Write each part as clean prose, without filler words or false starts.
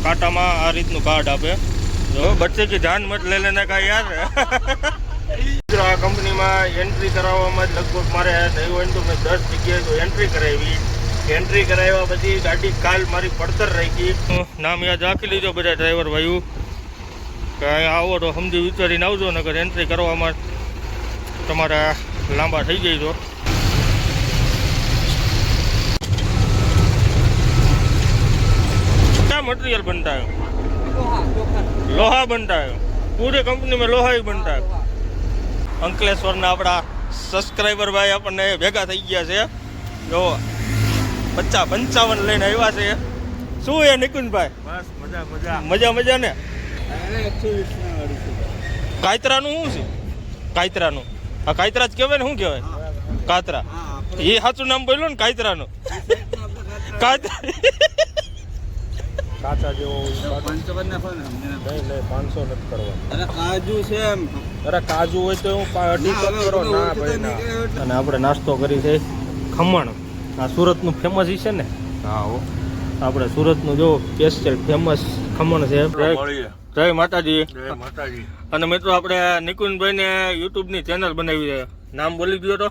काटा में आ रीतनु कार्ड आपे जो बच्चे की जान मत ले लेने का यार। आ कंपनी में एंट्री कराववामां लगभग मारे नहीं होय तो मैं 10 जगह तो एंट्री करावी। एंट्री कराव्या पछी गाड़ी काल मारी પડતર राखी। नाम याद राखी लीजो बधा ड्राइवर भाईओ કે આવો તો સમજી વિચારીને આવજો, નકર એન્ટ્રી કરવામાં તમારા લાંબા થઈ જાય તો। क्या मटेरियल बनता है? लोहा बनता है। पूरे कंपनी में लोहा ही बनता है। અંકલેશ્વરના આપણા સબસ્ક્રાઈબર ભાઈ આપણને ભેગા થઈ ગયા છે જો 55 લઈને આવ્યા છે। શું હે નિકુંજભાઈ? બસ મજા મજા મજા મજા ને। કાયતરાનું શું છે? કાયતરાનું આ કાયતરા જ કહેવાય ને? શું કહેવાય? કાતરા। એ સાચું નામ બોલ્યો ને કાયતરાનું? કાતરા કાચા જેવો 55 ને ફોન નહીં 500 નથી કરવા। અરે કાજુ છે એમ? અરે કાજુ હોય તો હું 2.5 કરો ના ભાઈ ના। અને આપણે નાસ્તો કરી છે ખમણ। આ સુરતનું ફેમસ છે ને? હા હો, આપણે સુરતનું જો સ્પેશિયલ ફેમસ ખમણ છે। જય માતાજી। જય માતાજી। અને મિત્રો આપણે નિકુંજભાઈને યુટ્યુબની ચેનલ બનાવી છે, નામ બોલી દો તો?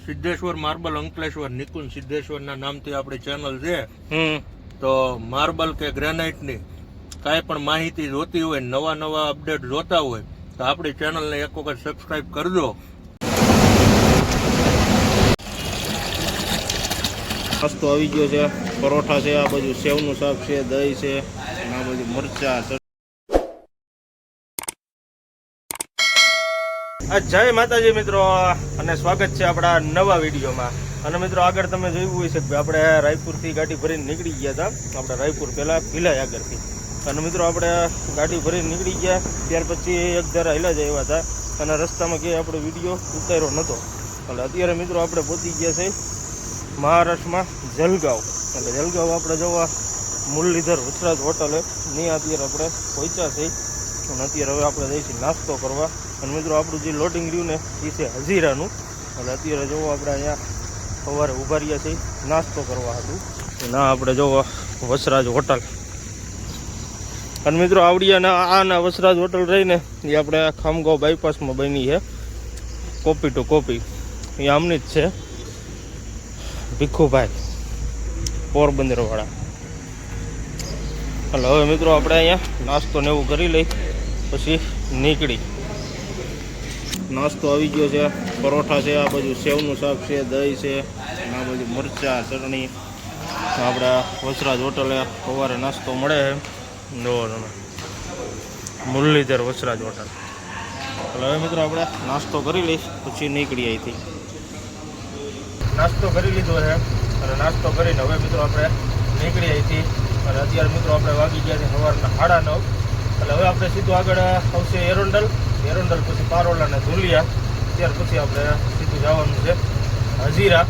સિદ્ધેશ્વર માર્બલ અંકલેશ્વર। નિકુંજ સિદ્ધેશ્વરના નામથી આપણી ચેનલ છે। તો માર્બલ કે ગ્રેનાઇટની કાંઈ પણ માહિતી જોતી હોય, નવા નવા અપડેટ જોતા હોય તો આપણી ચેનલને એક વખત સબસ્ક્રાઈબ કરજો। નાસ્તો આવી ગયો છે, પરોઠા છે, આ બાજુ સેવનું શાક છે, દહીં છે, અને આ બાજુ મરચા। જય માતાજી મિત્રો, અને સ્વાગત છે આપણા નવા વિડીયોમાં। અને મિત્રો આગળ તમે જોયું હોય છે કે આપણે રાયપુરથી ગાડી ભરીને નીકળી ગયા હતા। આપણે રાયપુર પહેલાં ભીલાઈ આગળથી, અને મિત્રો આપણે ગાડી ભરીને નીકળી ગયા ત્યાર પછી એક ધારા હિલા જ આવ્યા હતા, અને રસ્તામાં ક્યાંય આપણો વિડીયો ઉતાર્યો નહોતો। એટલે અત્યારે મિત્રો આપણે પહોંચી ગયા છે મહારાષ્ટ્રમાં જલગાંવ। એટલે જલગાંવ આપણે જોવા મુરલીધર વસરાજ હોટલે ત્યાં અત્યારે આપણે પહોંચ્યા છે, અને અત્યારે હવે આપણે જઈશું નાસ્તો કરવા। અને મિત્રો આપણું જે લોડિંગ રહ્યું ને એ છે હજીરાનું। એટલે અત્યારે જોવો આપણે અહીંયા સવારે ઊભા રહ્યા છીએ નાસ્તો કરવા હતું, ના આપણે જોવો વસરાજ હોટલ। અને મિત્રો આવડિયાના આના વસરાજ હોટલ રહીને એ આપણે ખામગાંવ બાયપાસમાં બની છે, કોપી ટુ કોપી। એ આમની જ છે, ભીખુભાઈ પોરબંદરવાળા। એટલે હવે મિત્રો આપણે અહીંયા નાસ્તો ને એવું કરી લઈ પછી નીકળી। નાસ્તો આવી ગયો છે, પરોઠા છે, આ બાજુ સેવનું શાક છે, દહીં છે, અને આ બાજુ મરચા ચટણી। આપણે વસરાજ હોટલે સવારે નાસ્તો મળે છે, જોવો તમે મુરલીધર વસરાજ હોટલ। એટલે હવે મિત્રો આપણે નાસ્તો કરી લઈશ પછી નીકળી અહીંથી। નાસ્તો કરી લીધો છે, અને નાસ્તો કરીને હવે મિત્રો આપણે નીકળી અહીંથી। અને અત્યારે મિત્રો આપણે વાગી ગયા છે સવારના 9:30। એટલે હવે આપણે સીધું આગળ આવશે એરોન્ડલ પછી પારોલ અને ધુલિયા, ત્યાર પછી આપણે સીધું જવાનું છે હજીરા।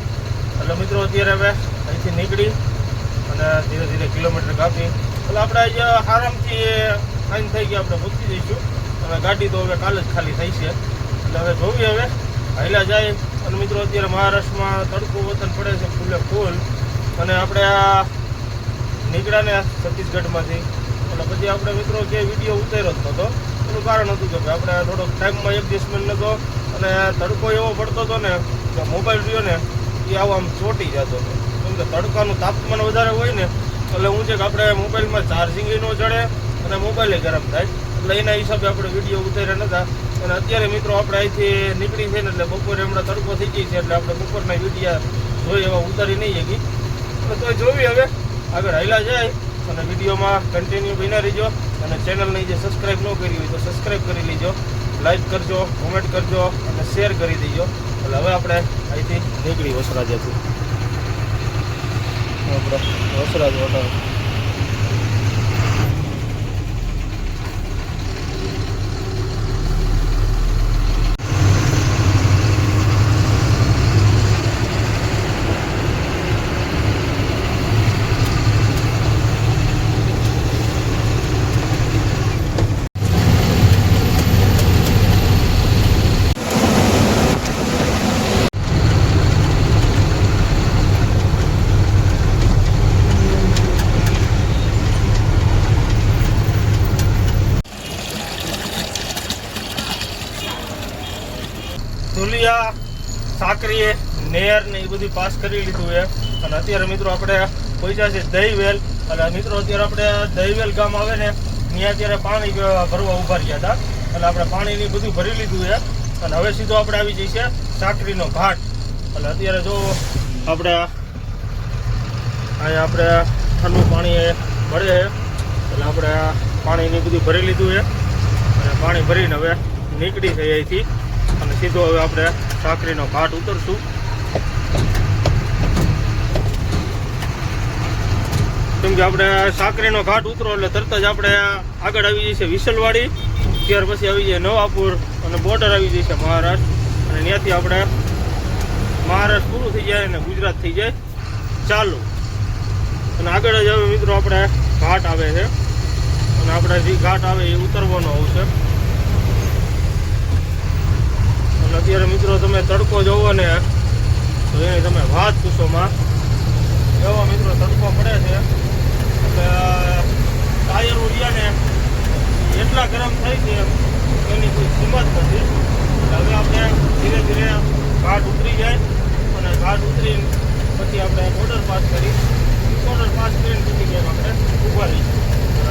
એટલે મિત્રો અત્યારે હવે અહીંથી નીકળી અને ધીરે ધીરે કિલોમીટર કાપી એટલે આપણે અહીંયા આરામથી 9 થઈ ગયા આપણે પહોંચી જઈશું। અને ગાડી તો હવે કાલે જ ખાલી થઈ છે, એટલે હવે જોઈએ હવે હાલ્યા જાય। અને મિત્રો અત્યારે મહારાષ્ટ્રમાં તડકો વતન પડે છે ફૂલે ફૂલ, અને આપણે આ નીકળ્યા ને છત્તીસગઢમાંથી એટલે પછી આપણે મિત્રો જે વિડીયો ઉતાર્યો જ નહોતો। એનું કારણ હતું કે આપણે થોડોક ટાઈમમાં એડજસ્ટમેન્ટ નહોતો, અને તડકો એવો પડતો હતો ને કે મોબાઈલ રહ્યો ને એ આવો આમ ચોંટી જતો હતો, કેમ કે તડકાનું તાપમાન વધારે હોય ને એટલે હું છે કે આપણે મોબાઈલમાં ચાર્જિંગ ન ચડે અને મોબાઈલ ગરમ થાય, એટલે એના હિસાબે આપણે વિડીયો ઉતાર્યા નહોતા। અને અત્યારે મિત્રો આપણે અહીંથી નીકળી છે ને એટલે બપોરે હમણાં તડકો થઈ ગઈ છે, એટલે આપણે બપોરના વિડીયો જોઈ એવા ઉતારી નહીં શકી। એટલે તો જોવી હવે આગળ હાલ્યા જાય, અને વિડીયોમાં કન્ટિન્યુ બન્યા રહીજો। અને ચેનલને જે સબસ્ક્રાઈબ ન કરી હોય તો સબસ્ક્રાઈબ કરી લેજો, લાઈક કરજો, કોમેન્ટ કરજો અને શેર કરી દેજો। એટલે હવે આપણે અહીંથી નીકળી વસરાજથી, આપણે વસરાજ હોટલ। ધુલિયા, સાકરી, નેર ને એ બધું પાસ કરી લીધું છે. અને અત્યારે મિત્રો આપણે પહોંચ્યા છે દહીવેલ. અને મિત્રો અત્યારે આપણે દહીવેલ ગામ આવે ને ત્યાં અત્યારે પાણી ભરવા ઉભા રહ્યા હતા. એટલે આપણે પાણીની બધું ભરી લીધું છે. અને હવે સીધો આપણે આવી જઈએ છે સાકરીનો ઘાટ. એટલે અત્યારે જો આપણે અહીંયા આપણે ઠંડુ પાણી મળે છે. એટલે આપણે પાણીની બધું ભરી લીધું છે. અને પાણી ભરીને હવે નીકળી થઈ અહીંથી. અને સીધો હવે આપણે સાકરીનો ઘાટ ઉતરશું. કેમ કે આપણે સાકરીનો ઘાટ ઉતરો એટલે તરત જ આપણે આગળ આવી જઈએ વિસલવાડી, ત્યાર પછી આવી જાય નવાપુર અને બોર્ડર આવી જશે મહારાષ્ટ્ર. અને ત્યાંથી આપણે મહારાષ્ટ્ર પૂરું થઈ જાય અને ગુજરાત થઈ જાય ચાલુ. અને આગળ જ હવે મિત્રો આપણે ઘાટ આવે છે. અને આપણે જે ઘાટ આવે એ ઉતરવાનો આવશે. અને અત્યારે મિત્રો તમે તડકો જોવો ને તો એની તમે વાત પૂછોમાં એવો મિત્રો તડકો પડે છે. એટલે ટાયર ઉડ્યા ને એટલા ગરમ થાય છે એની કોઈ કિંમત નથી. હવે આપણે ધીરે ધીરે ઘાટ ઉતરી જાય. અને ઘાટ ઉતરી પછી આપણે બોર્ડર પાસ કરી, બોર્ડર પાસ કરીને પછી કેમ આપણે ઊભા રહીશું.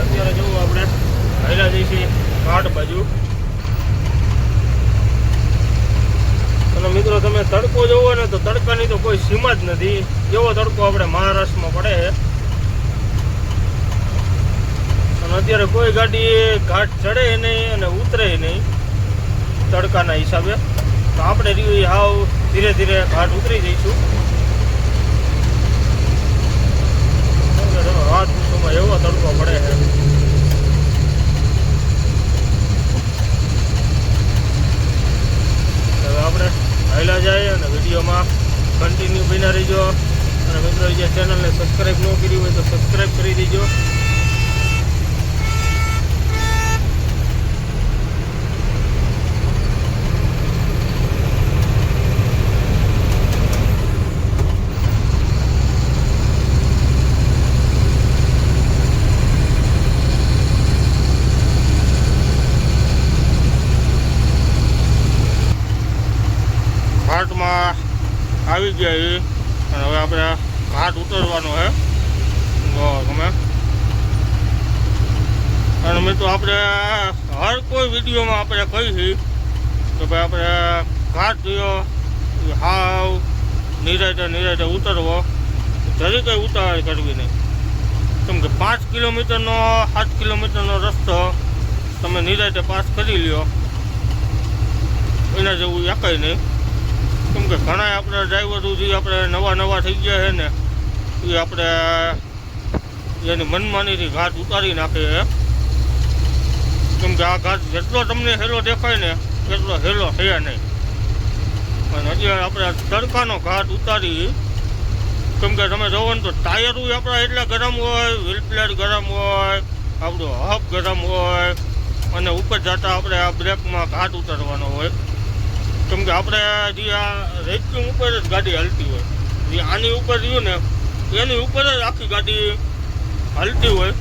અત્યારે જોવું આપણે હાલ્યા જઈશું ઘાટ બાજુ. અને મિત્રો તમે તડકો જોવો ને તો તડકાની તો કોઈ સીમા જ નથી. એવો તડકો આપણે મહારાષ્ટ્રમાં પડે છે. અને અત્યારે કોઈ ગાડી ઘાટ ચડે નહીં અને ઉતરે નહીં તડકાના હિસાબે. તો આપણે રહ્યું હાવ ધીરે ધીરે ઘાટ ઉતરી જઈશું. રાત પૂછોમાં એવો તડકો પડે છે. હવે આપણે હાલ્યા જાય અને વિડીયોમાં કન્ટિન્યુ બન્યા રહીજો. અને મિત્રો જે ચેનલને સબસ્ક્રાઈબ ન કરી હોય તો સબસ્ક્રાઈબ કરી દેજો. ઘાટમાં આવી ગયા અને હવે આપણે ઘાટ ઉતરવાનો છે. તમે અને મિત્રો આપણે હર કોઈ વિડીયોમાં આપણે કહીએ કે ભાઈ આપણે ઘાટ જોયો હાવ નિરાતે ઉતરવો, જરી કંઈ ઉતાવળ કરવી નહીં. કેમ કે 5 કિલોમીટરનો 7 કિલોમીટરનો રસ્તો તમે નિરાતે પાસ કરી લ્યો એના જેવું એકાય નહીં. કેમ કે ઘણા આપણે ડ્રાઈવરો જે આપણે નવા થઈ ગયા છે ને એ આપણે એની મનમાનીથી ઘાટ ઉતારી નાખે છે. કેમ કે આ ઘાટ જેટલો તમને હેલો દેખાય ને એટલો હેલો થયા નહીં. અને અત્યારે આપણે તડકાનો ઘાટ ઉતારી. કેમ કે તમે જોવો ને તો ટાયરો આપણા એટલા ગરમ હોય, વ્હીલ પ્લેટ ગરમ હોય, આપણું હબ ગરમ હોય. અને ઉપર જતાં આપણે આ બ્રેકમાં ઘાટ ઉતારવાનો હોય. કેમ કે આપણે જે આ રેસ્ટિંગ ઉપર જ ગાડી હાલતી હોય, જે આની ઉપર રહ્યું ને એની ઉપર જ આખી ગાડી હાલતી હોય.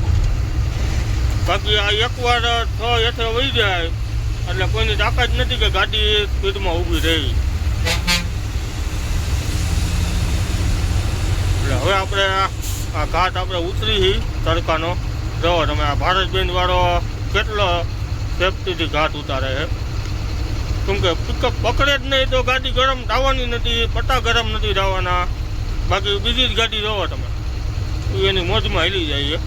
બાકી આ એકવાર હેઠે વહી જાય એટલે કોઈની તાકાત નથી કે ગાડી સ્પીડમાં ઊભી રહી. એટલે હવે આપણે આ ઘાટ આપણે ઉતરી તડકાનો. જો તમે આ ભારત બેન્ડ વાળો કેટલો સેફટીથી ઘાટ ઉતારે છે. કેમ કે પિકઅપ પકડે જ નહીં તો ગાડી ગરમ થવાની નથી, પટ્ટા ગરમ નથી થવાના. બાકી બીજી જ ગાડી જોવો તમે એની મોજમાં હેલી જાય.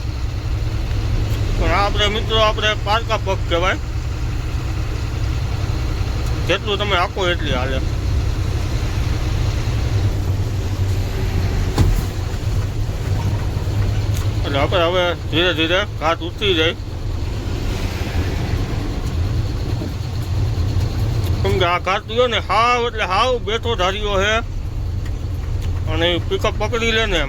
પણ આપણે મિત્રો આપણે પારકા પગ કહેવાય, જેટલું તમે આખો એટલી હાલે. એટલે આપણે હવે ધીરે ધીરે ઘાટ ઉતરી જાય. કેમ કે આ ઘાટ રહ્યો ને હાવ એટલે હાવ બેઠો ધાર્યો છે. અને પિકઅપ પકડી લે ને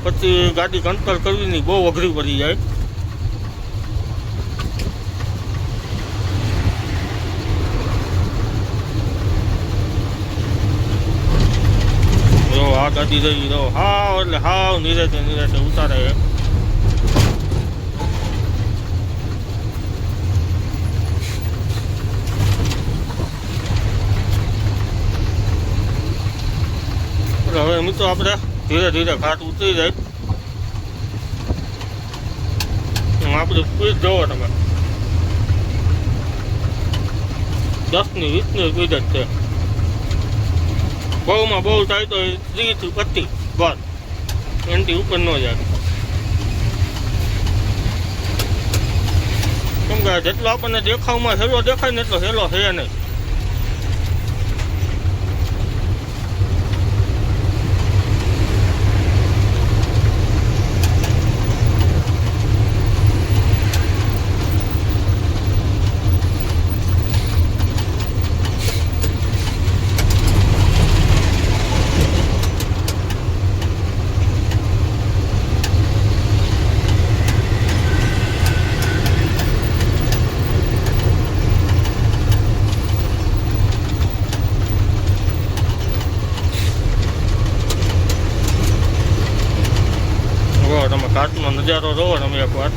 પછી ગાડી કંટ્રોલ કરવી બહુ અઘરી પડી જાય. જો આ ગાડી જઈ જો હાવ એટલે હાવ નિરાતે ઉતારે છે. આપણે ધીરે ધીરે ઘાટ ઉતરી જાય. આપણે સ્પીડ જોવો તમે 10ની 20ની સ્પીડ જ છે. બહુમાં બહુ થાય તો 30 થી 25 બસ, એનાથી ઉપર ન જાય. કેમ કે જેટલો આપણને દેખાવમાં હેલો દેખાય ને એટલો હેલો છે નહીં. તમે ઘાટનો નજારો જોવો તમે એકવાર.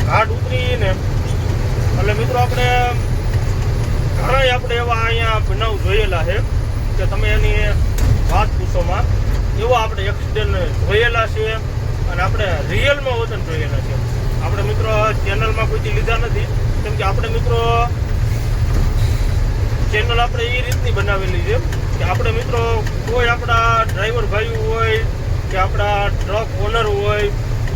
ઘાટ ઉતરીને એટલે મિત્રો આપણે ઘણા આપણે એવા અહીંયા બનાવ જોયેલા છે કે તમે એની વાત પૂછોમાં એવા આપણે એક્સિડન્ટ જોયેલા છે અને આપણે રિયલમાં વતન જોયેલા છે. આપણે મિત્રો ચેનલમાં કોઈથી લીધા નથી, કેમ કે આપણે મિત્રો ચેનલ આપણે એ રીતની બનાવેલી છે કે આપણે મિત્રો કોઈ આપણા ડ્રાઈવર ભાઈ હોય કે આપણા ટ્રક ઓનર હોય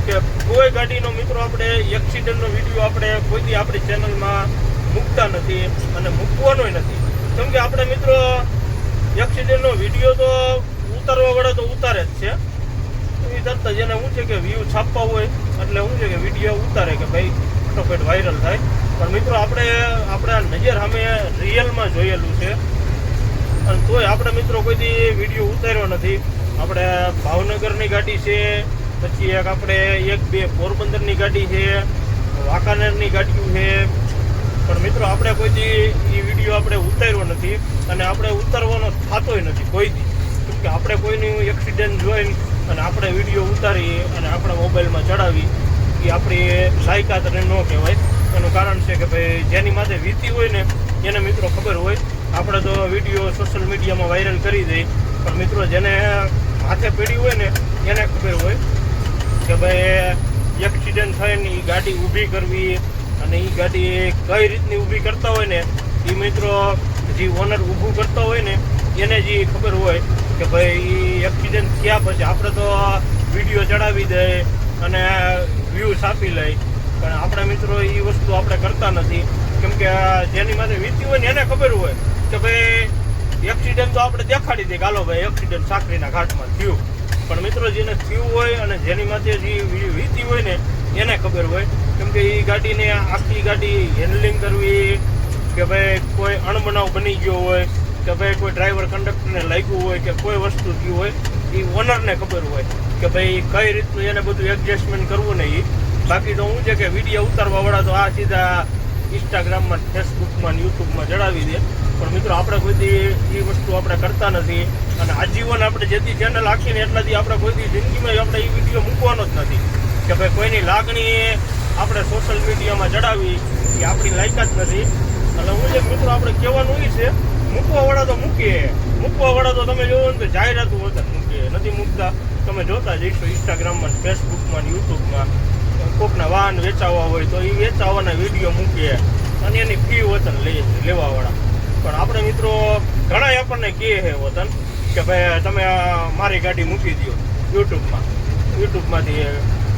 કે કોઈ ગાડીનો મિત્રો આપણે એક્સિડન્ટનો વિડીયો આપણે કોઈથી આપણી ચેનલમાં મૂકતા નથી અને મૂકવાનો નથી. કેમ કે આપણે મિત્રો એક્સિડન્ટનો વિડીયો તો ઉતારવા વડે તો ઉતારે જ છે. એ તરત જ એને શું છે કે વ્યૂ છાપવા હોય એટલે શું છે કે વિડીયો ઉતારે કે ભાઈ ફટોફટ વાયરલ થાય. પણ મિત્રો આપણે આપણા નજર સામે રિયલમાં જોયેલું છે અને તોય આપણે મિત્રો કોઈથી વિડીયો ઉતાર્યો નથી. આપણે ભાવનગરની ગાડી છે, પછી એક આપણે 1-2 પોરબંદરની ગાડી છે, વાંકાનેરની ગાડીઓ છે, પણ મિત્રો આપણે કોઈથી એ વિડીયો આપણે ઉતાર્યો નથી અને આપણે ઉતારવાનો થતોય નથી કોઈથી. કેમ કે આપણે કોઈનું એક્સિડન્ટ જોઈને અને આપણે વિડીયો ઉતારી અને આપણા મોબાઈલમાં ચડાવી એ આપણી લાયકાત ન કહેવાય. એનું કારણ છે કે ભાઈ જેની માથે વીતી હોય ને એને મિત્રો ખબર હોય. આપણે તો વિડીયો સોશિયલ મીડિયામાં વાયરલ કરી દઈએ, પણ મિત્રો જેને માથે પડી હોય ને એને ખબર હોય કે ભાઈ એક્સિડન્ટ થઈને એ ગાડી ઊભી કરવી અને એ ગાડી કઈ રીતની ઊભી કરતા હોય ને એ મિત્રો જે ઓનર ઊભું કરતા હોય ને એને જે ખબર હોય કે ભાઈ એ એક્સિડન્ટ થયા પછી આપણે તો વિડીયો ચડાવી દઈએ અને વ્યૂઝ આપી લઈ, પણ આપણા મિત્રો એ વસ્તુ આપણે કરતા નથી. કેમ કે જેની માથે વીતી હોય ને એને ખબર હોય કે ભાઈ એક્સિડન્ટ તો આપણે દેખાડી દઈએ, હાલો ભાઈ એક્સિડન્ટ સાકરીના ઘાટમાં થયું. પણ મિત્રો જેને થયું હોય અને જેની માથે જે વીતી હોય ને એને ખબર હોય. કેમ કે એ ગાડીને આખી ગાડી હેન્ડલિંગ કરવી કે ભાઈ કોઈ અણબનાવ બની ગયો હોય કે ભાઈ કોઈ ડ્રાઈવર કંડક્ટરને લાગ્યું હોય કે કોઈ વસ્તુ થયું હોય એ ઓનરને ખબર હોય કે ભાઈ કઈ રીતનું એને બધું એડજસ્ટમેન્ટ કરવું નહીં. બાકી તો શું છે કે વિડીયો ઉતારવા વાળા તો આ સીધા ઇન્સ્ટાગ્રામમાં, ફેસબુકમાં, યુટ્યુબમાં ચડાવી દે. પણ મિત્રો આપણે કોઈથી એ વસ્તુ આપણે કરતા નથી અને આજીવન આપણે જેથી ચેનલ આખીને એટલાથી આપણે કોઈથી જિંદગીમાં આપણે એ વિડીયો મૂકવાનો જ નથી કે ભાઈ કોઈની લાગણી આપણે સોશિયલ મીડિયામાં ચડાવી એ આપણી લાયકાત નથી. એટલે હું જે મિત્રો આપણે કહેવાનું એ છે મૂકવા વાળા તો મૂકીએ, મૂકવા વાળા તો તમે જોવો ને તો જાહેરાતું હોતા મૂકીએ, નથી મૂકતા. તમે જોતા જઈશો ઇન્સ્ટાગ્રામમાં, ફેસબુકમાં, યુટ્યુબમાં. કોકના વાહન વેચાવા હોય તો એ વેચાવાના વિડીયો મૂકીએ અને એની ફી વતન લેવા વાળા. પણ આપણે મિત્રો ઘણા આપણને કહે છે વતન કે ભાઈ તમે મારી ગાડી મૂકી દો યુટ્યુબમાંથી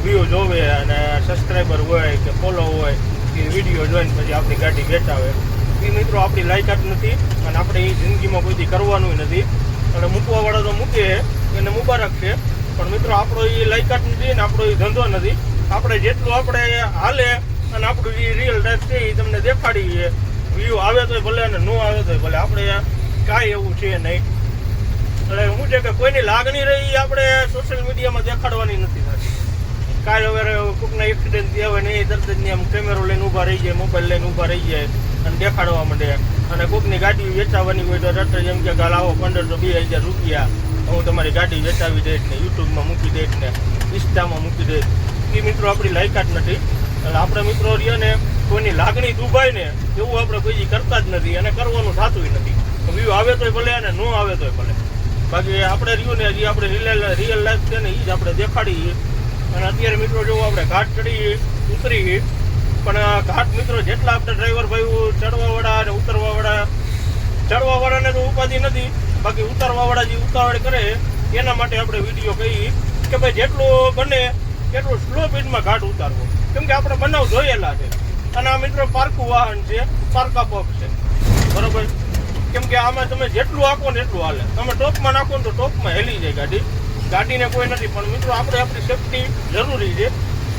વ્યૂ જોવે અને સબસ્ક્રાઈબર હોય કે ફોલો હોય એ વિડીયો જોઈને પછી આપણી ગાડી વેચાવે. એ મિત્રો આપણી લાયકાત નથી અને આપણે એ જિંદગીમાં કોઈથી કરવાનું નથી. અને મૂકવાવાળા તો મૂકે એને મુબારક છે, પણ મિત્રો આપણો એ લાયકાત નથી ને આપણો એ ધંધો નથી. આપણે જેટલું આપણે હાલે અને આપણું જે રિયલ લાઈફ છે એ તમને દેખાડીએ. વ્યૂ આવે તોય ભલે અને ન આવે તોય ભલે, આપણે કાંઈ એવું છે નહીં. એટલે શું છે કે કોઈની લાગણી રહી આપણે સોશિયલ મીડિયામાં દેખાડવાની નથી થતી. કાલ હવે કોઈકના એક્સિડન્ટ થયા હોય ને એ તરત જ આમ કેમેરો લઈને ઊભા રહી જાય, મોબાઈલ લઈને ઊભા રહી જાય અને દેખાડવા માંડે. અને કોઈકની ગાડી વેચાવાની હોય તો રટ એમ કે ગાલ આવો 1500-2000 રૂપિયા હું તમારી ગાડી વેચાવી દઈશ ને યુટ્યુબમાં મૂકી દઈશ ને ઇન્સ્ટામાં મૂકી દઈશ. એ મિત્રો આપણી લાયકાત નથી. એટલે આપણે મિત્રો રહીએ ને કોઈની લાગણી દુભાય ને એવું આપણે કોઈ કરતા જ નથી અને કરવાનું થતું નથી. વ્યૂ આવે તોય ભલે અને ન આવે તોય ભલે. બાકી આપણે રહ્યું ને હજી આપણે રિયલ લાઈફ છે ને એ જ આપણે દેખાડીએ. અને અત્યારે મિત્રો જો આપણે ઘાટ ચડી ઉતરી, પણ ઘાટ મિત્રો જેટલા આપણે ડ્રાઈવર ભાઈઓ ચડવાવાળા અને ચડવાવાળાને તો ઉપાધિ નથી, બાકી ઉતારવાવાળા જે ઉતાવળ કરે એના માટે આપણે વિડીયો કહીએ કે ભાઈ જેટલું બને એટલું સ્લો સ્પીડમાં ઘાટ ઉતારવો. કેમ કે આપણે બનાવ જોયેલા છે અને આ મિત્રો પારકું વાહન છે, પારકા પગ છે, બરોબર. કેમ કે આમાં તમે જેટલું આંકો ને એટલું હાલે. તમે ટોપમાં નાખો ને તો ટોપમાં હેલી જાય ગાડીને કોઈ નથી. પણ મિત્રો આપણે આપણી સેફટી જરૂરી છે.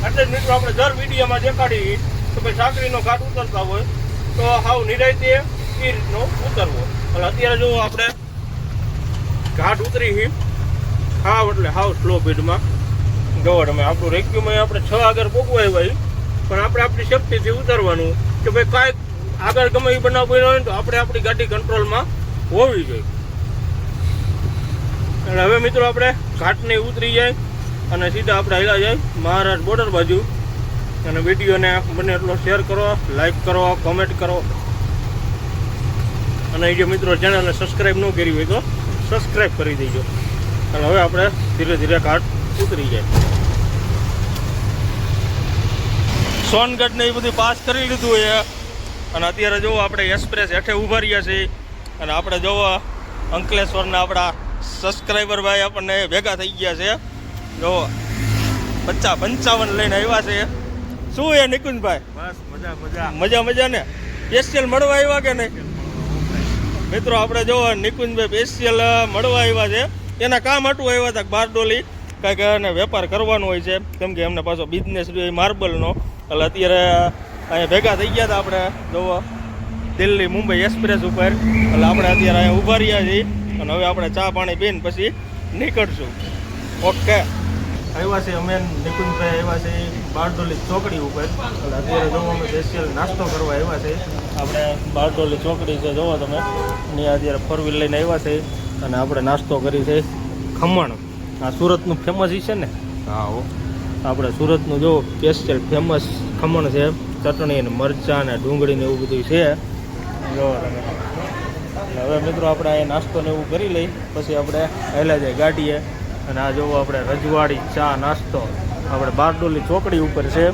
એટલે જ મિત્રો આપણે દર વિડીયોમાં દેખાડી કે ભાઈ સાંકળીનો ઘાટ ઉતરતા હોય તો હાવ નિરાયતે એ રીતનો ઉતરવો. એટલે અત્યારે જો આપણે ઘાટ ઉતરી હાવ એટલે હાવ સ્લો સ્પીડમાં ગવડ. અમે આપણું રેક્યુમાં આપણે 6 આગળ પોગવાય હોય, પણ આપણે આપણી સેફટીથી ઉતરવાનું કે ભાઈ કાંઈક આગળ ગમે એ બનાવ બન્યો હોય ને તો આપણે આપણી ગાડી કંટ્રોલમાં હોવી જોઈએ. એટલે હવે મિત્રો આપણે ઘાટને ઉતરી જાય અને સીધા આપણે હાલ્યા જાય મહારાષ્ટ્ર બોર્ડર બાજુ. અને વિડીયોને બને એટલો શેર કરો, લાઈક કરો, કોમેન્ટ કરો. અને એ જે મિત્રો ચેનલને સબસ્ક્રાઈબ ન કરી હોય તો સબસ્ક્રાઈબ કરી દેજો. અને હવે આપણે ધીરે ધીરે ઘાટ ઉતરી જાય. સોનગઢ ને એ બધું પાસ કરી લીધું હોય અને અત્યારે જોવો આપણે એક્સપ્રેસ હેઠે ઊભા રહ્યા છીએ. અને આપણે જોવો અંકલેશ્વરના આપણા સબસ્ક્રાઈબર ભાઈ આપણને ભેગા થઈ ગયા છે. જો 55 લઈને આવ્યા છે. શું એ નિકુંજભાઈ? બસ મજા મજા ને. સ્પેશિયલ મળવા આવ્યા કે નહીં? મિત્રો આપણે જો નિકુંજભાઈ સ્પેશિયલ મળવા આવ્યા છે. એના કામ હાટું આવ્યા હતા બારડોલી, કાંઈક એને વેપાર કરવાનો હોય છે. કેમ કે એમને પાછો બિઝનેસ માર્બલનો. એટલે અત્યારે અહીંયા ભેગા થઈ ગયા હતા આપણે જોવો દિલ્હી મુંબઈ એક્સપ્રેસ ઉપર. એટલે આપણે અત્યારે અહીંયા ઊભા રહ્યા છીએ અને હવે આપણે ચા પાણી પીને પછી નીકળશું. ઓકે, આવ્યા છે અમે નિકુંજભાઈ આવ્યા છે બારડોલી ચોકડી ઉપર. એટલે અત્યારે જોવો અમે સ્પેશિયલ નાસ્તો કરવા આવ્યા છે. આપણે બારડોલી ચોકડી છે જોવો તમે, ત્યાં અત્યારે 4 વ્હીલ લઈને આવ્યા છે અને આપણે નાસ્તો કરી છે ખમણ. આ સુરતનું ફેમસ છે ને? હા હો, આપણે સુરતનું જો સ્પેશિયલ ફેમસ ખમણ છે, ચટણી ને મરચાં ને ડુંગળી ને એવું બધું છે. જો તમે હવે મિત્રો આપણે અહીંયા નાસ્તો ને એવું કરી લઈ પછી આપણે હાલ્યા જાય ગાડીએ. અને આ જોવો આપણે રજવાડી ચા નાસ્તો આપણે બારડોલી ચોકડી ઉપર છે.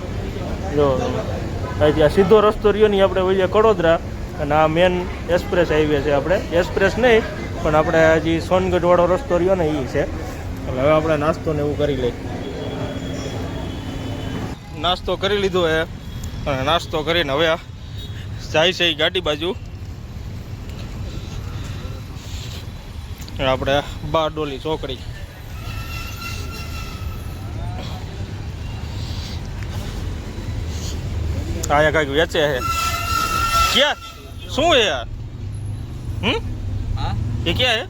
જો ત્યાં સીધો રસ્તો રહ્યો નહીં, આપણે વહીએ કડોદરા અને આ મેન એક્સપ્રેસ હાઈવે છે. આપણે એક્સપ્રેસ નહીં પણ આપણે હજી સોનગઢવાળો રસ્તો રહ્યો ને એ છે. એટલે હવે આપણે નાસ્તો ને એવું કરી લઈ. નાસ્તો કરી લીધો હે અને નાસ્તો કરીને હવે જાય છે એ ગાડી બાજુ. આપણે બારડોલી ચોકડી. અહીંયા કાંઈક વેચે છે. क्या શું है यार? ये क्या है?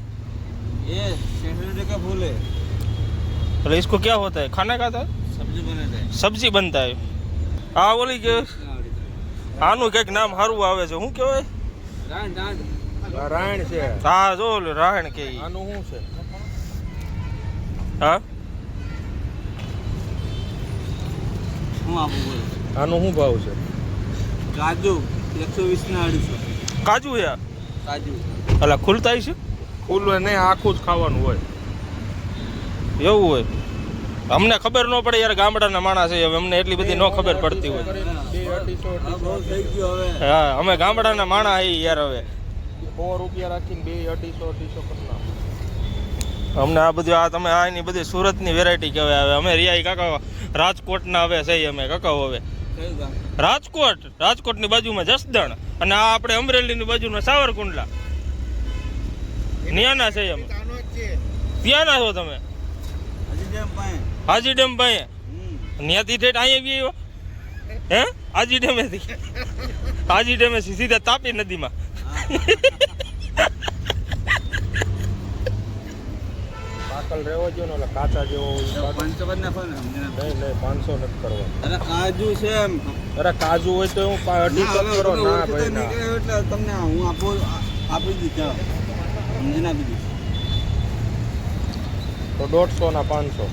ये सैंडल का फूल है। अरे इसको क्या होता है? खाने का था? सब्जी बनाता है। सब्जी बनता है. આ ઓલી કે આનું કંઈક નામ સારું આવે છે, શું કહેવાય? રાયણ છે. હા જો રાયણ કે. આનું શું છે? હા હું આપું બોલ. આનું શું ભાવ છે? કાજુ 120 ના 250. કાજુ યાર? કાજુ એટલે ખુલતા છે ફૂલ નહીં, આખું જ ખાવાનું હોય. એવું હોય. અમને ખબર ન પડે યાર, ગામડાના માણસ છે હવે, અમને એટલી બધી ન ખબર પડતી હોય. 200-250 આ બહુ થઈ ગયું હવે. હા, અમે ગામડાના માણસ આવી યાર હવે. 100 રૂપિયા રાખીને 200-250 કરી નાખો. અમને આ બધું આ તમે આ એની બધી સુરતની વેરાયટી કહેવાય. હવે અમે રિયાઈ કાકા રાજકોટના હવે સહી અમે કાકાઓ હવે કયું ગામ? રાજકોટની બાજુમાં જસદણ અને આ આપણે અમરેલીની બાજુમાં સાવરકુંડલા ન્યાના છે અમે. ત્યાંના છો તમે? હજી જેમ પાસે. હાજી ડેમ ભાઈ હમ. ત્યાંથી ઠેઠ અહીંયા બી હે હાજી ડેમેથી હાજી ડેમે સીધા તાપી નદીમાં. પાકલ રહેવો જોઈએ ને, ઓલા કાચા જેવો હોય. 55 નાખો ને સમજીને. નહીં 500 નથી કરવા. અરે કાજુ છે એમ. અરે કાજુ હોય તો હું 250 કરો. ના ભાઈ ના. એટલે તમને હું આપી દીધી ચાલો સમજીને આપી દીધી. તો 150 ના 500.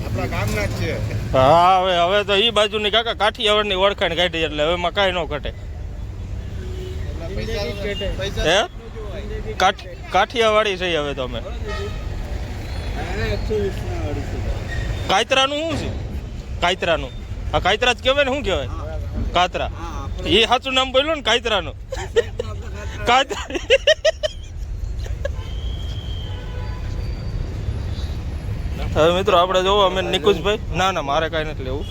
આપણા ગામના જ છે. હા હવે તો ઈ બાજુની કાકા કાઠિયાવાડની ઓળખાણ કાઢી એટલે હવે એમાં કાંઈ ન ઘટે. હે કાઠિયાવાડી છે હવે તો અમે. 120 ના 250. કાયતરાનું શું છે? કાયતરાનું આ કાયતરા જ કહેવાય ને, શું કહેવાય? કાતરા. એ સાચું નામ બોલ્યો ને કાયતરાનું. કાતરા. હવે મિત્રો આપણે જોવો અમે નિકુંજભાઈ, ના મારે કાંઈ નથી લેવું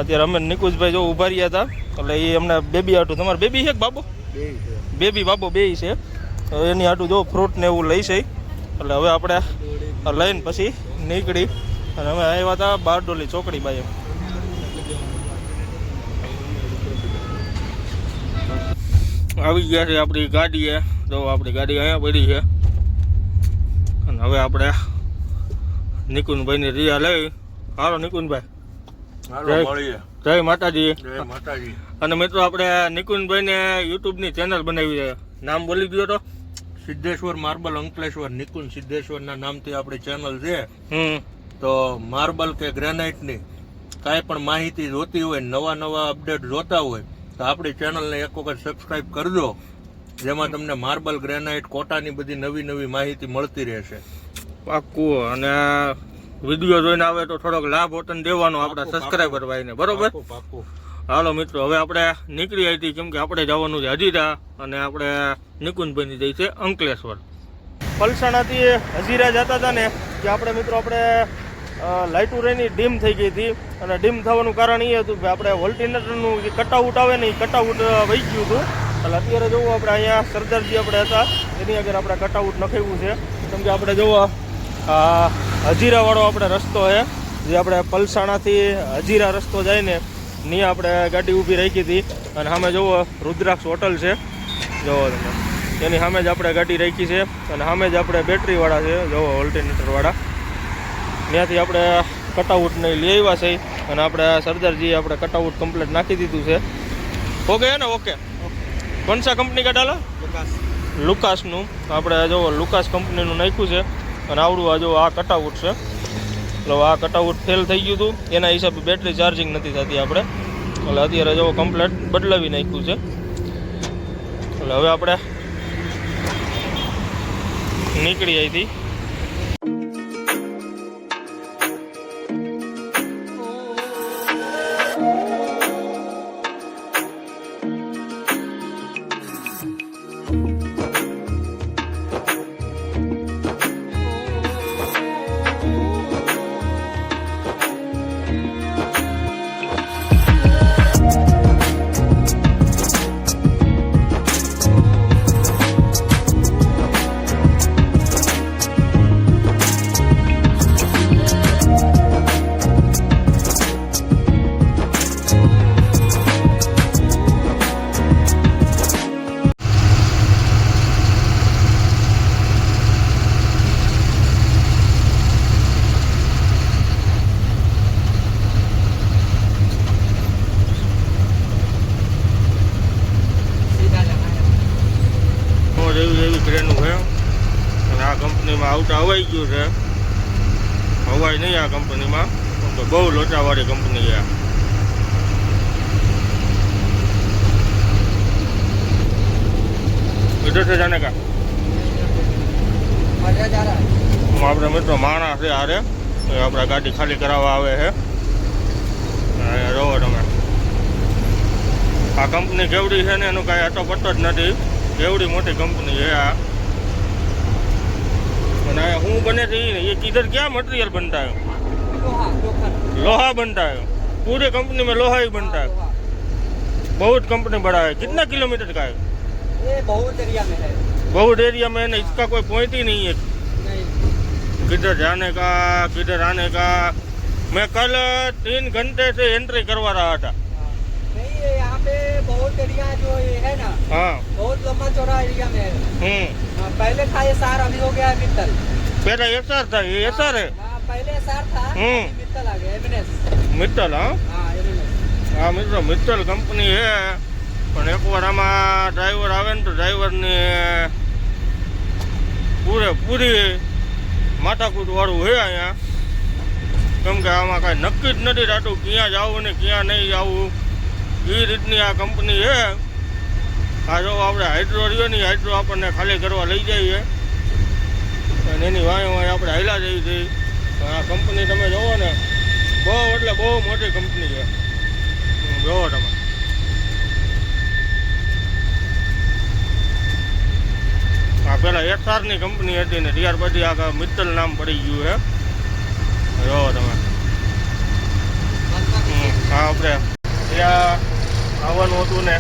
અત્યારે. અમે નિકુંજભાઈ જો ઉભા રહ્યા હતા એટલે એ અમને બેબી હાટું, તમારે બેબી છે કે બાબો? બેબી બાબો બે છે. એની હાટું જો ફ્રૂટ ને એવું લઈ છે એટલે હવે આપણે લઈને પછી નીકળી અને અમે આવ્યા હતા બારડોલી ચોકડી બાજુ. આવી ગયા છે આપણી ગાડીએ. જો આપણી ગાડી અહીંયા પડી છે અને હવે આપણે નિકુંજભાઈની રિયા લઈ. હાલો નિકુંજભાઈ, જય માતાજી. જય માતાજી. અને મિત્રો આપણે નિકુંજભાઈને યુટ્યુબની ચેનલ બનાવી છે. નામ બોલી દો તો. સિદ્ધેશ્વર માર્બલ અંકલેશ્વર, નિકુંજ સિદ્ધેશ્વરના નામથી આપણી ચેનલ છે. હમ તો માર્બલ કે ગ્રેનાઇટની કાંઈ પણ માહિતી જોતી હોય, નવા અપડેટ જોતા હોય તો આપણી ચેનલને એક વખત સબસ્ક્રાઇબ કરજો, જેમાં તમને માર્બલ, ગ્રેનાઇટ, કોટાની બધી નવી માહિતી મળતી રહેશે. પાક્કું. અને વિડીયો જોઈને આવે તો થોડોક લાભ હોતન દેવાનો આપણા સબસ્ક્રાઈબર ભાઈને, બરોબર? પાકું. હાલો મિત્રો, હવે આપણે નીકળી આવી હતી કેમ કે આપણે જવાનું છે હજીરા અને આપણે નિકુંજભાઈની જઈ છે અંકલેશ્વર. પલસાણાથી હજીરા જતા હતા ને કે આપણે મિત્રો આપણે લાઇટુ રેની ડીમ થઈ ગઈ હતી અને ડીમ થવાનું કારણ એ હતું કે આપણે વોલ્ટિનેટરનું જે કટઆઉટ આવે ને એ કટઆઉટ વહી ગયું હતું. એટલે અત્યારે જોવું આપણે અહીંયા સરદારજી આપણે હતા એની આગળ આપણે કટઆઉટ નખાવ્યું છે કેમ કે આપણે જોવો હજીરાવાળો આપણે રસ્તો છે જે આપણે પલસાણાથી હજીરા રસ્તો જાય ને ત્યાં આપણે ગાડી ઊભી રાખી હતી અને સામે જોવો રુદ્રાક્ષ હોટલ છે, જોવો તમે એની સામે જ આપણે ગાડી રાખી છે અને સામે જ આપણે બેટરીવાળા છે, જોવો ઓલ્ટરનેટરવાળા. ત્યાંથી આપણે કટઆઉટને લઈ આવ્યા છે અને આપણે સરદારજી આપણે કટઆઉટ કમ્પ્લીટ નાખી દીધું છે. ઓકે ને? ઓકે. કોણ સા કંપની કા ડાલા? લુકાસનું. આપણે જો લુકાસ કંપનીનું નાખ્યું છે અને આવડું આ જો આ કટઆઉટ છે. એટલે આ કટઆઉટ ફેલ થઈ ગયું હતું એના હિસાબે બેટરી ચાર્જિંગ નથી થતી આપણે, એટલે અત્યારે જો કમ્પ્લીટ બદલાવી નાખ્યું છે. એટલે હવે આપણે નીકળી આવી હતી. એવી ક્રેનું છે અને આ કંપનીમાં આવતા હવાઈ ગયું છે. હવાઈ નહીં આ કંપનીમાં, તો બહુ લોચાવાળી કંપની છે. इधर से जाने का मजा जा रहा है આપણે મિત્રો માણસ છે હારે આપણે ગાડી ખાલી કરાવવા આવે છે જોવો તમે આ કંપની કેવડી છે ને એનું કાંઈ આટો પટ્ટો જ નથી કેવડી મોટી કંપની છે આ અને આ શું બને છે ये किधर क्या मटेरियल बनता है लोहा लोखंड लोहा बनता है पूरे कंपनी में लोहा ही बनता है बहुत कंपनी बड़ा है कितना किलोमीटर का है ये बहुत एरिया में है बहुत एरिया में है ना इसका कोई पॉइंट ही नहीं है नहीं किधर जाने का किधर आने का मैं कल 3 घंटे से एंट्री करवा रहा था नहीं ये यहाँ पे बहुत एरिया जो ये है ना हाँ बहुत लंबा चौड़ा एरिया में है पहले था ये सार अभी हो गया है मित्तल पहले एसआर था ये एसआर है हाँ पहले सार था हम्म। अभी मित्तल आ गया एमएनएस मित्तल हाँ हाँ एमएनएस હા મિત્રો મિત્તલ કંપની છે પણ એકવાર આમાં ડ્રાઈવર આવે ને તો ડ્રાઈવરની પૂરી માથાકૂટ વાળું છે અહીંયા કેમ કે આમાં કાંઈ નક્કી જ નથી થતું ક્યાં જવું ને ક્યાં નહીં જવું એ રીતની આ કંપની છે આ જો આપણે હાઇડ્રો રહ્યો ને હાઇડ્રો આપણને ખાલી કરવા લઈ જઈએ અને એની વાંય વાંય આપણે હાલ્યા જઈએ છીએ આ કંપની તમે જોવો ને બહુ એટલે બહુ મોટી કંપની છે જોવો તમે આ પેલા એસઆરની કંપની હતી ને ત્યાર પછી આ મિત્તલ નામ પડી ગયું છે જોવો તમે હા આપણે ત્યાં આવવાનું હતું ને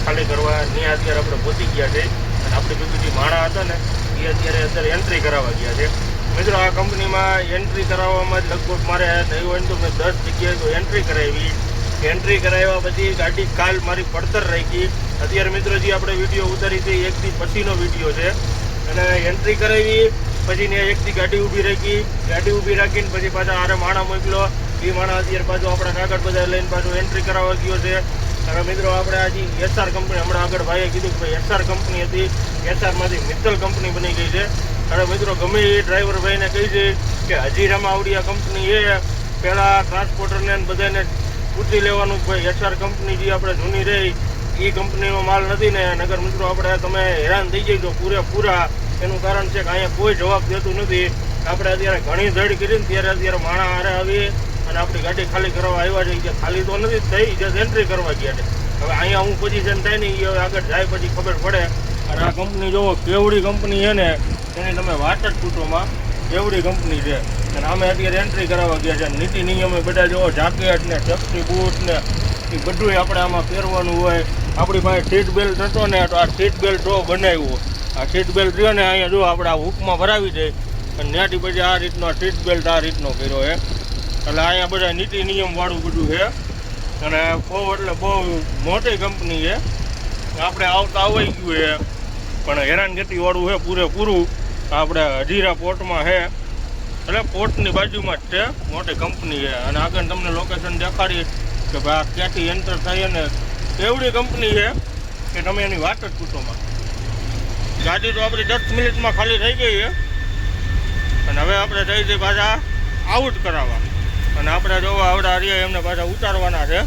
ખાલી કરવા ત્યાં અત્યારે આપણે પહોંચી ગયા છે અને આપણે બીજું માણા હતા ને એ અત્યારે એન્ટ્રી કરાવવા ગયા છે મિત્રો આ કંપનીમાં એન્ટ્રી કરાવવામાં જ લગભગ મારે નહીં હોય ને તો મેં 10 જગ્યાએ તો એન્ટ્રી કરાવી એન્ટ્રી કરાવ્યા પછી ગાડી કાલ મારી પડતર રાખી અત્યારે મિત્રો જે આપણે વિડીયો ઉતારી છે એક દી પછીનો વિડીયો છે અને એન્ટ્રી કરાવી પછી ને એકથી ગાડી ઊભી રાખીને પછી પાછા આરે માણા મોકલો એ માણા અત્યારે પાછું આપણા કાગળ બધા લઈને પાછું એન્ટ્રી કરાવવા ગયો છે અને મિત્રો આપણે હજી એસઆર કંપની હમણાં આગળ ભાઈએ કીધું કે ભાઈ એસઆર કંપની હતી એસઆરમાંથી મિત્તલ કંપની બની ગઈ છે અને મિત્રો ગમે એ ડ્રાઈવર ભાઈને કહી છે કે હજીરામાં આવડી આ કંપની એ પહેલાં ટ્રાન્સપોર્ટરને બધાને પૂછી લેવાનું ભાઈ એસઆર કંપની જે આપણે જૂની રહી એ કંપનીનો માલ નથી ને નગર મિત્રો આપણે તમે હેરાન થઈ જઈજો પૂરેપૂરા એનું કારણ છે કે અહીંયા કોઈ જવાબ દેતું નથી આપણે અત્યારે ઘણી ધડ કરીને અત્યારે માણા હારે આવી અને આપણી ગાડી ખાલી કરવા આવ્યા છે ખાલી તો નથી થઈ જસ્ટ એન્ટ્રી કરવા ગયા છે હવે અહીંયા હું પોઝિશન થાય ને એ હવે આગળ જાય પછી ખબર પડે અને આ કંપની જોવો કેવડી કંપની છે ને એની તમે વાત જ પૂછોમાં કેવડી કંપની છે અને અમે અત્યારે એન્ટ્રી કરાવવા ગયા છે નીતિ નિયમે બધા જોવો જાકેટ ને સેફ્ટી બૂટ ને એ બધું આપણે આમાં પહેરવાનું હોય આપણી પાસે સીટ બેલ્ટ હતો ને તો આ સીટ બેલ્ટ જો બનાવ્યો આ સીટ બેલ્ટ રહ્યો ને અહીંયા જો આપણે આ હુકમાં ભરાવી દઈએ અને ત્યાંથી પછી આ રીતનો સીટ બેલ્ટ આ રીતનો કર્યો છે એટલે અહીંયા બધા નીતિ નિયમ વાળું બધું છે અને બહુ એટલે બહુ મોટી કંપની છે આપણે આવતા આવી ગયું છે પણ હેરાનગતિ વાળું છે પૂરેપૂરું આપણે હજીરા પોર્ટમાં છે એટલે પોર્ટની બાજુમાં જ છે મોટી કંપની છે અને આગળ તમને લોકેશન દેખાડી કે ભાઈ આ ક્યાંથી એન્ટર થાય ને એવડી કંપની છે કે તમે એની વાત જ પૂછોમાં ગાડી તો આપણી 10 મિનિટમાં ખાલી થઈ ગઈ છે અને હવે આપણે જઈ જઈએ પાછા આઉટ કરાવવા અને આપણે જોવા આવડા રહ્યા એમને પાછા ઉતારવાના છે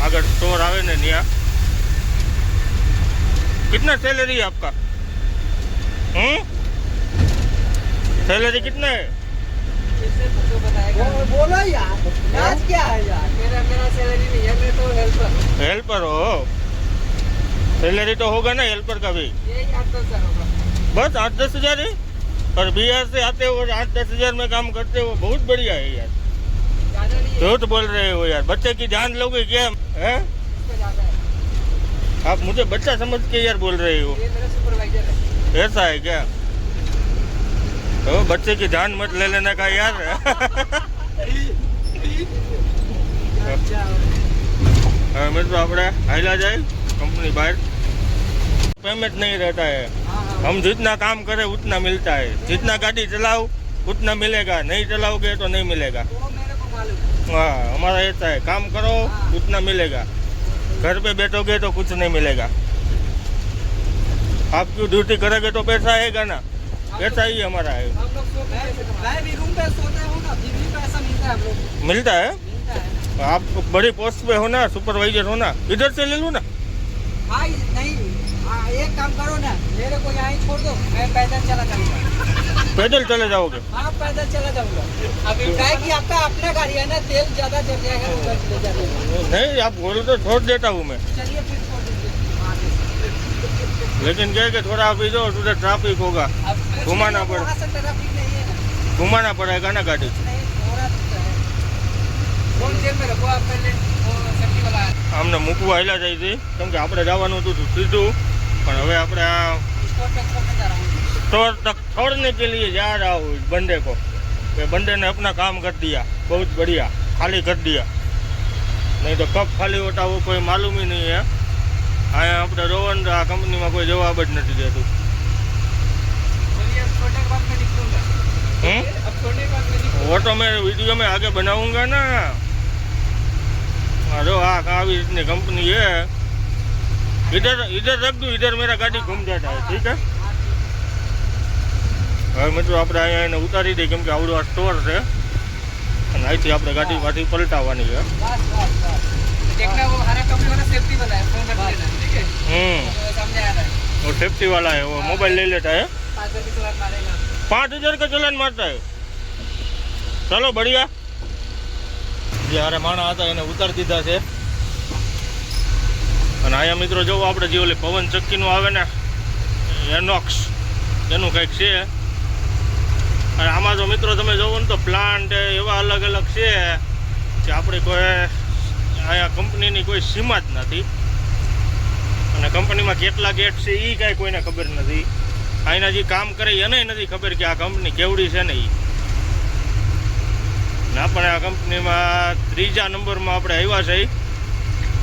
આગળ સ્ટોર આવે ને ત્યાં कितना सैलरी है आपका सैलरी कितना है इससे तो बताएगा बोलो यार आज क्या है यार मेरा सैलरी नहीं है मैं तो हेल्पर हेल्पर हो सैलरी तो होगा ना हेल्पर का भी यही 8-10 होगा बस 8-10 हज़ार है और बिहार से आते हो 8-10 हज़ार में काम करते हो बहुत बढ़िया है यार ज्यादा नहीं है झूठ बोल रहे हो यार बच्चे की जान लोगे क्या है इसका ज्यादा है आप मुझे बच्चा समझ के यार बोल रहे हो ये मेरा सुपरवाइजर है ऐसा है क्या तो बच्चे की जान मत ले लेने का यार મિત્રો આપણે હાઈલા જાય कंपनी बाहर पेमेंट नहीं रहता है हम जितना काम करें उतना मिलता है जितना गाड़ी चलाओ उतना मिलेगा नहीं चलाओगे तो नहीं मिलेगा वो मेरे को मालूम हाँ हमारा ऐसा है काम करो उतना मिलेगा घर पे बैठोगे तो कुछ नहीं मिलेगा आप क्यों ड्यूटी करोगे तो पैसा आएगा ना पैसा ही हमारा है हम लोग मैं भी रूम पे सोते हो ना फिर भी पैसा मिलता है हम लोग मिलता है मिलता है आप बड़ी पोस्ट पे हो ना सुपरवाइजर हो ना इधर से ले लो ना हाँ नहीं एक काम करो ना, मेरे को यहाँ ही छोड़ दो, मैं पैदल चला जाऊंगा। पैदल चले जाओगे? हाँ पैदल चला जाऊंगा। अभी क्या है कि आपका अपना गाड़ी है ना, तेल ज्यादा जल जाएगा तो उधर ले जाने। नहीं, आप बोलो तो छोड़ देता हूँ मैं, चलिए फिर छोड़ दीजिए। लेकिन क्या है कि थोड़ा आप इधर उधर ट्रैफिक होगा, अब घुमाना पड़े। वहाँ से ट्रैफिक नहीं है ना, घुमाना पड़ेगा ना गाड़ी। नहीं थोड़ा तो है। कौन जेब में रखो आप पहले, वो सब्जी वाला है। અમને મૂકવા આવેલા જાય છે, કેમ કે આપણે જવાનું હતું સીધું, પણ હવે આપણે આ स्टोर तक छोड़ने जा रहा हूँ। स्टोर तक छोड़ने के लिए जा रहा हूँ इस बंदे को। ये बंदे ने अपना काम कर दिया, बहुत बढ़िया, खाली कर दिया। नहीं तो कब खाली होता वो कोई मालूम ही नहीं है। आया આપણે રોવન આ કંપનીમાં કોઈ જવાબ જ નથી દેતું। चलिए अब छोड़ने के बाद मैं निकलूंगा। अब छोड़ने के बाद मैं निकलूंगा। वो तो मैं वीडियो में आगे बनाऊंगा ना। अरे આવી રીતની કંપની है, इधर इधर रख दूँ, इधर मेरा गाड़ी घूम जाता है, ठीक है। હવે મિત્રો આપણે અહીંયા એને ઉતારી દઈએ, કેમ કે આવડું આ સ્ટોર છે અને અહીંથી આપણે ગાડી પાછી પલટાવવાની છે। बस बस बस। देखना वो हरा कपड़े वाला सेफ्टी वाला है, फोन कर लेना, ठीक है। वो सामने आ रहा है, वो सेफ्टी वाला है, वो मोबाइल ले लेता है, 5,000 की चलान मारेगा। 5,000 का चलान मारता है। चलो बढ़िया। જે હારે માણા હતા એને ઉતારી દીધા છે અને અહીંયા મિત્રો જો આપણે જે ઓલી પવન ચક્કીનું આવે ને એનોક્સ એનું કંઈક છે અને આમાં જો મિત્રો તમે જોવો ને તો પ્લાન્ટ એવા અલગ અલગ છે કે આપણે કોઈ અહીંયા કંપનીની કોઈ સીમા જ નથી અને કંપનીમાં કેટલા ગેટ છે એ કાંઈ કોઈને ખબર નથી। અહીંના જે કામ કરે એને નથી ખબર કે આ કંપની કેવડી છે ને એ। ને આપણે આ કંપનીમાં 3જા નંબરમાં આપણે આવ્યા છે,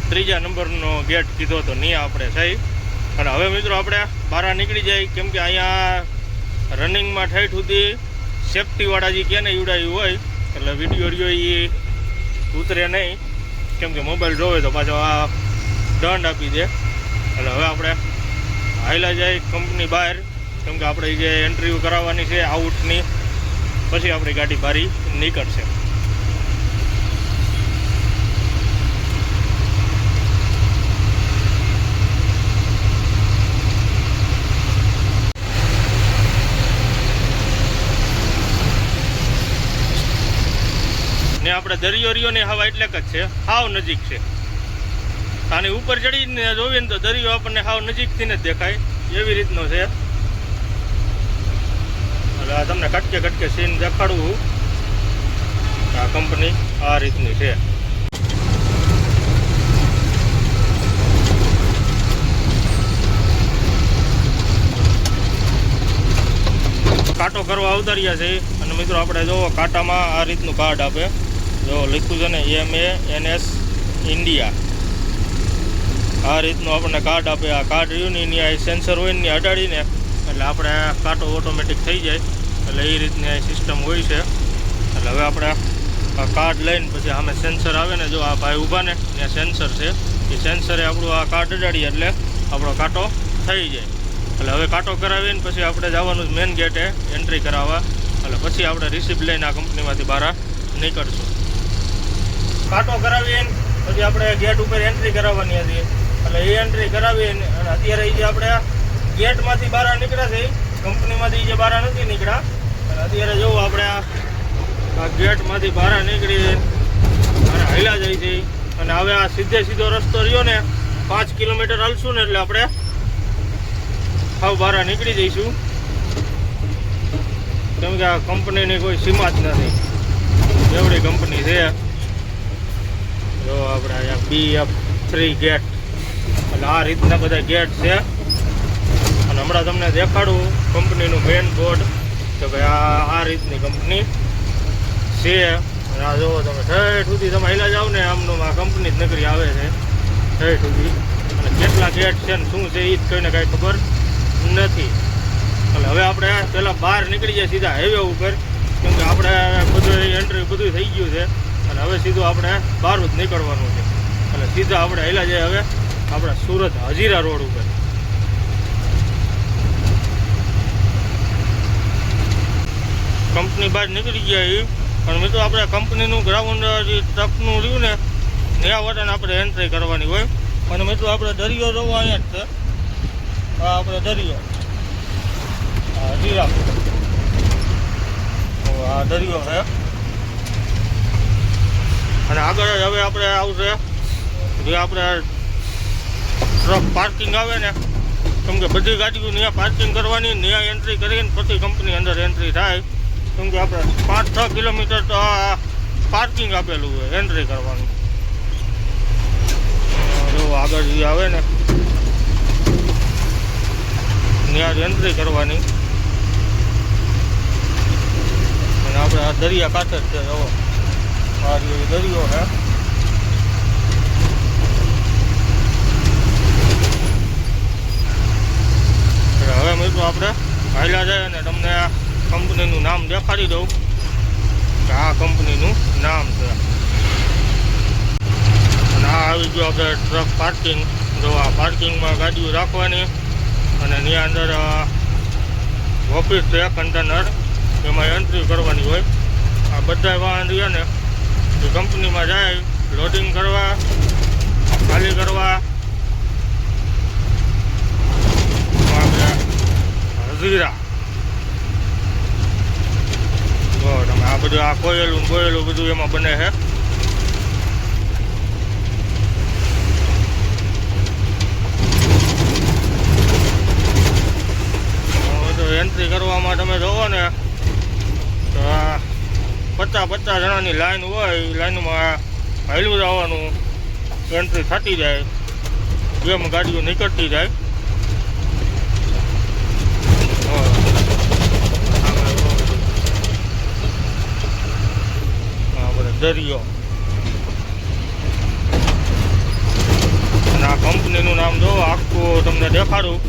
3જા નંબરનો ગેટ કીધો તો નહીં આપણે સહી। અને હવે મિત્રો આપણે બહાર નીકળી જાય, કેમ કે અહીંયા રનિંગમાં ઠેઠ સુધી સેફટીવાળા જે કે ને ઉડાયું હોય એટલે વિડીયો એ ઉતરે નહીં, કેમ કે મોબાઈલ જોવે તો પાછો આ દંડ આપી દે। એટલે હવે આપણે હાઈલા જાય કંપની બહાર, કેમ કે આપણે જે એન્ટ્રી કરાવવાની છે આઉટની, પછી આપણી ગાડી બારી નીકળશે। ને આપણે દરિયો ને હવા એટલે જ છે, હાવ નજીક છે। આની ઉપર ચડીને જોવીએ ને તો દરિયો આપણને હાવ નજીકથી જ દેખાય એવી રીતનો છે। એટલે આ તમને કટકે કટકે સીન દેખાડવું, આ કંપની આ રીતની છે। કાંટો કરવા અવતર્યા છે અને મિત્રો આપણે જો કાંટામાં આ રીતનું કાર્ડ આપે, જો લખ્યું છે ને MANS ઇન્ડિયા, આ રીતનું આપણને કાર્ડ આપે। આ કાર્ડ રહ્યું ને એની આ સેન્સર હોય ને અડાડીને એટલે આપણે કાંટો ઓટોમેટિક થઈ જાય, એટલે એ રીતની આ સિસ્ટમ હોય છે। એટલે હવે આપણે આ કાર્ડ લઈને પછી સામે સેન્સર આવે ને, જો આ ભાઈ ઊભા ને ત્યાં સેન્સર છે, એ સેન્સરે આપણું આ કાર્ડ અડાડીએ એટલે આપણો કાંટો થઈ જાય। એટલે હવે કાંટો કરાવીને પછી આપણે જવાનું મેઇન ગેટે એન્ટ્રી કરાવવા, એટલે પછી આપણે રિસીપ્ટ લઈને આ કંપનીમાંથી બહાર નીકળશું। કાંટો કરાવીને પછી આપણે ગેટ ઉપર એન્ટ્રી કરાવવાની હતી, એટલે એ એન્ટ્રી કરાવીને અને અત્યારે જે આપણે ગેટમાંથી બહાર નીકળ્યા છે, કંપનીમાંથી જે બહાર નથી નીકળ્યા, અને અત્યારે જો આપણે આ ગેટમાંથી બહાર નીકળી અને હાલ્યા જાય છે। અને હવે આ સીધો રસ્તો રહ્યો ને 5 કિલોમીટર હાલશું ને એટલે આપણે હાવ બહાર નીકળી જઈશું, કેમ કે આ કંપનીની કોઈ સીમા જ નથી, એવડી કંપની છે। જો આપણે અહીંયા BF3 ગેટ, એટલે આ રીતના બધા ગેટ છે। અને હમણાં તમને દેખાડું કંપનીનું મેઇન બોર્ડ કે ભાઈ આ રીતની કંપની છે। અને આ જોવો તમે ઠેઠ સુધી તમે હાલ્યા જાઓ ને આમનું આ કંપની જ નગરી આવે છે ઠેઠ સુધી, અને કેટલા ગેટ છે ને શું છે એ જ કોઈને કાંઈ ખબર નથી। એટલે હવે આપણે પહેલાં બહાર નીકળી જાય સીધા હાઈવે ઉપર, કેમ કે આપણે બધું એન્ટ્રી બધું થઈ ગયું છે અને હવે સીધું આપણે બહાર જ નીકળવાનું છે। એટલે સીધા આપણે હાલ્યા જાય હવે આપણા સુરત હજીરા રોડ ઉપર। કંપની બહાર નીકળી ગયા એ, પણ મિત્રો આપણે કંપનીનું ગ્રાઉન્ડ જે ટ્રકનું રહ્યું ને ત્યાં વટાને આપણે એન્ટ્રી કરવાની હોય। અને મિત્રો આપણે દરિયો જોવો અહીંયા જ છે, આ આપણે દરિયો આ રીરાપુર આ દરિયો છે અને આગળ જ હવે આપણે આવશે જે આપણે ટ્રક પાર્કિંગ આવે ને કેમ કે બધી ગાડીઓ ત્યાં પાર્કિંગ કરવાની ત્યાં એન્ટ્રી કરીને પછી કંપની અંદર એન્ટ્રી થાય કેમ કે આપણે 5-6 કિલોમીટર તો પાર્કિંગ આપેલું હોય એન્ટ્રી કરવાનું જો આગળ જે આવે ને ત્યાં જ એન્ટ્રી કરવાની અને આપણે આ દરિયા કાંઠે જ છે જવો આ દરિયો છે હવે મિત્રો આપણે હાલ્યા જાય અને તમને આ કંપનીનું નામ દેખાડી દઉં કે આ કંપનીનું નામ છે અને આ આવી ગયું આપણે ટ્રક પાર્કિંગ જો આ પાર્કિંગમાં ગાડીઓ રાખવાની અને ત્યાં અંદર ઓફિસ છે કન્ટેનર એમાં એન્ટ્રી કરવાની હોય આ બધા વાહન રહ્યા ને એ કંપનીમાં જાય લોડિંગ કરવા ખાલી કરવા હજીરા જો તમે આ બધું આ કોયેલું બધું એમાં બને છે એન્ટ્રી કરવામાં તમે જોવો ને તો આ 50 જણાની લાઈન હોય એ લાઈનમાં હાલ્યું જવાનું એન્ટ્રી થતી જાય જેમ ગાડીઓ નીકળતી જાય દરિયો અને આ કંપનીનું નામ જો આખું તમને દેખાડું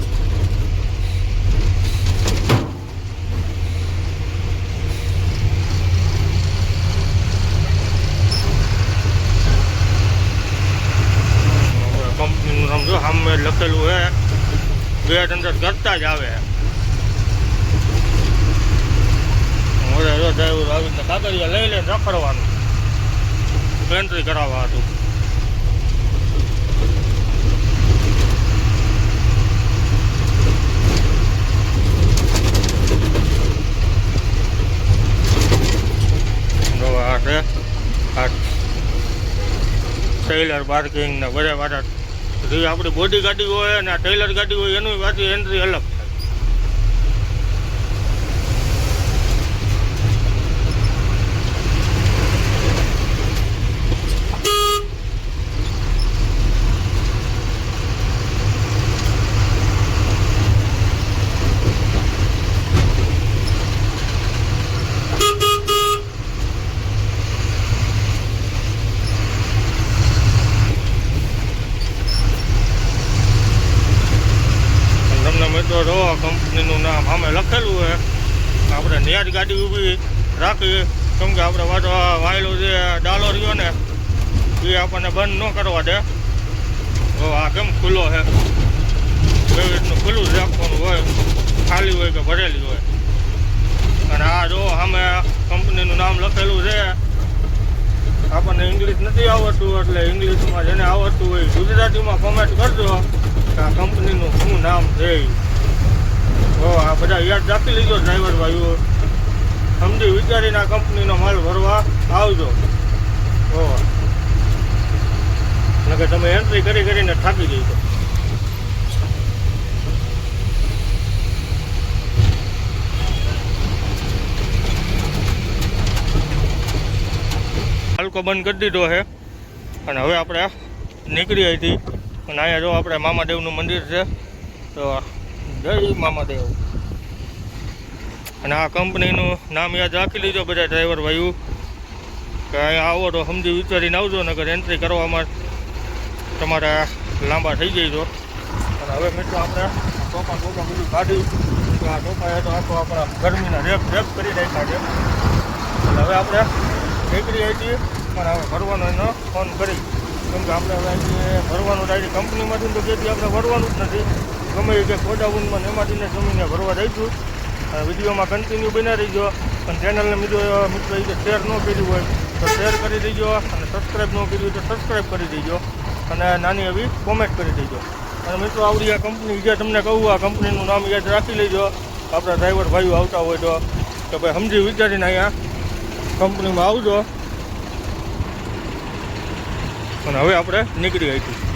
કંપનીનું નામ જો સામે લખેલું છે ગેટ અંદર કરતા જ આવે ડ્રાઈવર આવીને કાગળિયા લઈ લઈને રખડવાનું એન્ટ્રી કરાવવા હતું આ છે આ ટેલર પાર્કિંગ ને બધા પાછા જે આપણી બોડી ગાડી હોય ને આ ટેલર ગાડી હોય એનું પાછી એન્ટ્રી અલગ થાય મિત્રો જો કંપનીનું નામ સામે લખેલું હોય આપણે ન્યા જ ગાડી ઊભી રાખીએ કેમ કે આપણે વાંચો વાયેલો જે ડાલો રહ્યો ને એ આપણને બંધ ન કરવા દે તો આ કેમ ખુલ્લો છે એવી રીતનું ખુલ્લું જ રાખવાનું હોય ખાલી હોય કે ભરેલી હોય અને આ જો સામે કંપનીનું નામ લખેલું છે આપણને ઇંગ્લિશ નથી આવડતું એટલે ઇંગ્લિશમાં જેને આવડતું હોય ગુજરાતીમાં કોમેન્ટ કરજો કે આ કંપનીનું શું નામ છે આ બધા યાદ રાખી લીધો ડ્રાઈવર ભાઈઓ સમજી વિચારીને આ કંપનીનો માલ ભરવા આવજો કે તમે એન્ટ્રી કરીને થાકી જઈશો હલકો બંધ કરી દીધો છે અને હવે આપણે નીકળી હતી અને અહીંયા જો આપણે મામાદેવનું મંદિર છે તો જય મામાદેવ અને આ કંપનીનું નામ યાદ રાખી લીધો બધા ડ્રાઈવર ભાઈઓ કે અહીંયા આવો તો સમજી વિચારીને આવજો નકર એન્ટ્રી કરવામાં તમારે લાંબા થઈ જઈશો અને હવે મિત્રો આપણે ટોપા બધું કાઢી આ ટોપાએ તો આખો આપણા ગરમીના રેપ કરી રાખ્યા છે એટલે હવે આપણે નીકળી હતી પણ હવે ભરવાનો એનો ફોન કરી કેમ કે આપણે હવે ભરવાનું ડાયરેક્ટ કંપનીમાંથી તો જેથી આપણે ભરવાનું જ નથી ગમે એ કે ગોડાઉનમાં એમાંથીને જમીને ભરવા દઈશું વિડીયોમાં કન્ટિન્યુ બના રહીજો અને ચેનલને મિત્રો શેર ન કર્યું હોય તો શેર કરી દેજો અને સબસ્ક્રાઈબ ન કર્યું હોય તો સબસ્ક્રાઈબ કરી દેજો અને નાની એવી કોમેન્ટ કરી દેજો અને મિત્રો આવડી આ કંપની જે તમને કહું આ કંપનીનું નામ યાદ રાખી લેજો. આપણા ડ્રાઈવર ભાઈઓ આવતા હોય તો ભાઈ સમજી વિચારીને અહીંયા કંપનીમાં આવજો. અને હવે આપણે નીકળી આવીશું.